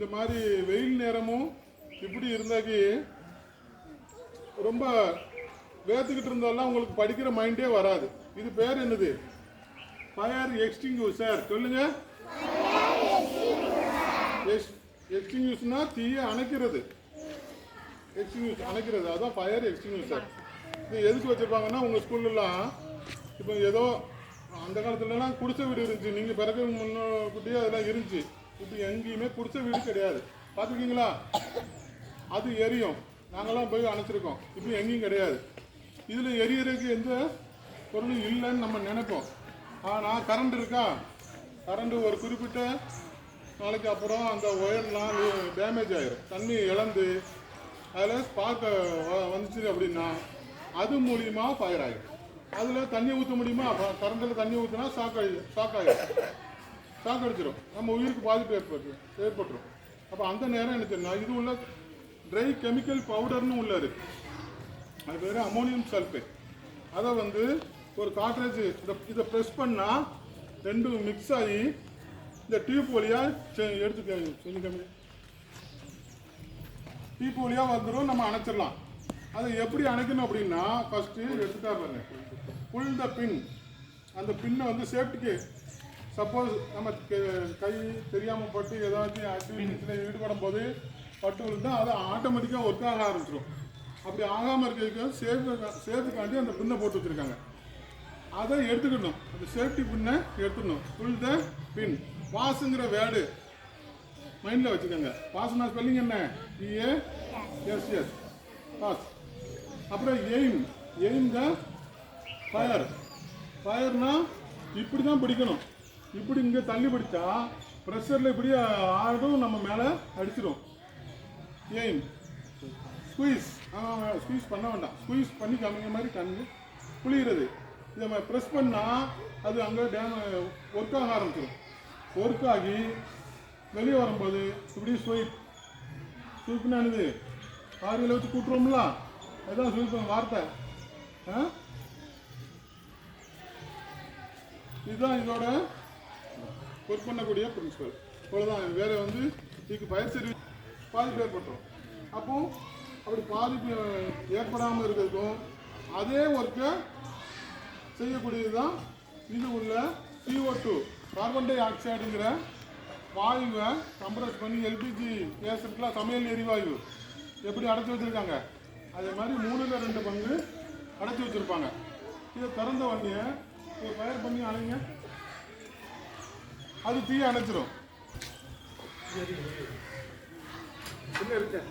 இந்த மாதிரி வெயில் நேரமும் இப்படி இருந்தாக்கி ரொம்ப வேர்த்துக்கிட்டு இருந்தாலும் உங்களுக்கு படிக்கிற மைண்டே வராது. இது பேர் என்னது? Fire extinguisher. சொல்லுங்க. எக்ஸ்டிங்யூஷர்னா தீயை அணைக்கிறது. எக்ஸ்டிங்யூஷர் அணைக்கிறது, அதான் ஃபயர் எக்ஸ்டிங்யூஷர். இது எதுக்கு வச்சுருப்பாங்கன்னா உங்கள் ஸ்கூல்லலாம் இப்போ ஏதோ அந்த காலத்துலலாம் குடிசை வீடு இருந்துச்சு. நீங்கள் பிறகு முன்னாடியே அதெல்லாம் இருந்துச்சு. இப்போ எங்கேயுமே குடிசை வீடு கிடையாது. பார்த்துருக்கீங்களா? அது எரியும். நாங்கள்லாம் போய் அணைச்சிருக்கோம். இப்போ எங்கேயும் கிடையாது. இதில் எரியறதுக்கு எந்த பொருளும் இல்லைன்னு நம்ம நினைப்போம். ஆனால் கரண்ட் இருக்கா? கரண்ட் ஒரு குறிப்பிட்ட நாளைக்கு அப்புறம் அந்த ஒயர்லாம் டேமேஜ் ஆகிடும். தண்ணி இழந்து அதில் ஸ்பார்க் வந்துச்சு அப்படின்னா அது மூலியமாக ஃபயர் ஆகிடும். அதில் தண்ணி ஊற்ற முடியுமா? கரண்டில் தண்ணி ஊற்றினா ஷாக் ஆகிடும். ஷாக் அடிச்சிடும். நம்ம உயிருக்கு பாதிப்பு ஏற்பட்டுரும். அப்போ அந்த நேரம் என்ன தெரியுமா, இது உள்ள ட்ரை கெமிக்கல் பவுடர்னு உள்ள இருக்குது. அது பேர் அமோனியம் சல்ஃபேட். அதை ஒரு காட்ரேஜ் இதை ப்ரெஸ் பண்ணால் ரெண்டும் மிக்ஸ் ஆகி இந்த டியூப் வழியாக எடுத்துக்க டியூப் வழியாக வந்துடும். நம்ம அணைச்சிடலாம். அதை எப்படி அணைக்கணும் அப்படின்னா ஃபஸ்ட்டு எடுத்துட்டா பாருங்க, புல் த பின். அந்த பின்னை சேஃப்டிக்கு சப்போஸ் நம்ம கை தெரியாமல் பட்டு ஏதாச்சும் ஆக்டிவிட்டீஸில் ஈடுபடும் போது பட்டு விழுந்தால் அதை ஆட்டோமேட்டிக்காக ஒர்க் ஆக ஆரம்பிச்சிடும். அப்படி ஆகாமல் இருக்கிறதுக்கு சேஃப்டிக்காண்டி அந்த பின்னை போட்டு வச்சுருக்காங்க. அதை எடுத்துக்கணும். அந்த சேஃப்டி பின்னை எடுத்துக்கணும். புல் த பின். பாஸுங்கிற வேர்டு மைண்டில் வச்சுக்கோங்க. பாஸ்னா ஸ்பெல்லிங் என்ன? EASS pass. அப்புறம் எய்ம் த ஃபயர். ஃபயர்னா இப்படி தான் பிடிக்கணும். இப்படி இங்கே தள்ளி பிடிச்சா ப்ரெஷரில் இப்படி ஆடும், நம்ம மேலே அடிச்சிடும். எய்ம். ஸ்குவீஸ். ஸ்குவீஸ் பண்ண வேண்டாம். ஸ்குவீஸ் பண்ணி கம்மிங்க மாதிரி கண்ணு புளிகிறது. இதை நம்ம ப்ரெஸ் பண்ணால் அது அங்கே ஒர்க் ஆக ஆரம்பிச்சிடும். ஒர்க் ஆகி வெளியே வரும்போது இப்படி ஸ்வீப்னா என்னது? காரில் வச்சு கூட்டுறோம்ல, அதுதான் ஸ்வீப் வார்த்தை. இதுதான் இதோட ஒர்க் பண்ணக்கூடிய பிரின்சிபல். இவ்வளோதான். வேறு இதுக்கு ஃபயர் சர்வீஸ் பாதிப்பு ஏற்பட்டுரும். அப்போ அப்படி பாதிப்பு ஏற்படாமல் இருக்கிறதுக்கும் அதே ஒர்க்கை செய்யக்கூடியது தான் இது உள்ள CO2 கார்பன் டை ஆக்சைடுங்கிற வாயுவை கம்ப்ரஸ் பண்ணி LPG கேஸ் இருக்கலாம், சமையல் எரிவாயு எப்படி அடைச்சி வச்சுருக்காங்க அதே மாதிரி 3/2 பங்கு அடைச்சி வச்சுருப்பாங்க. இதை திறந்த உடனே இதை ஃபயர் பண்ணி அணைங்க, அது தீயை அணைச்சிடும். என்ன இருக்கு?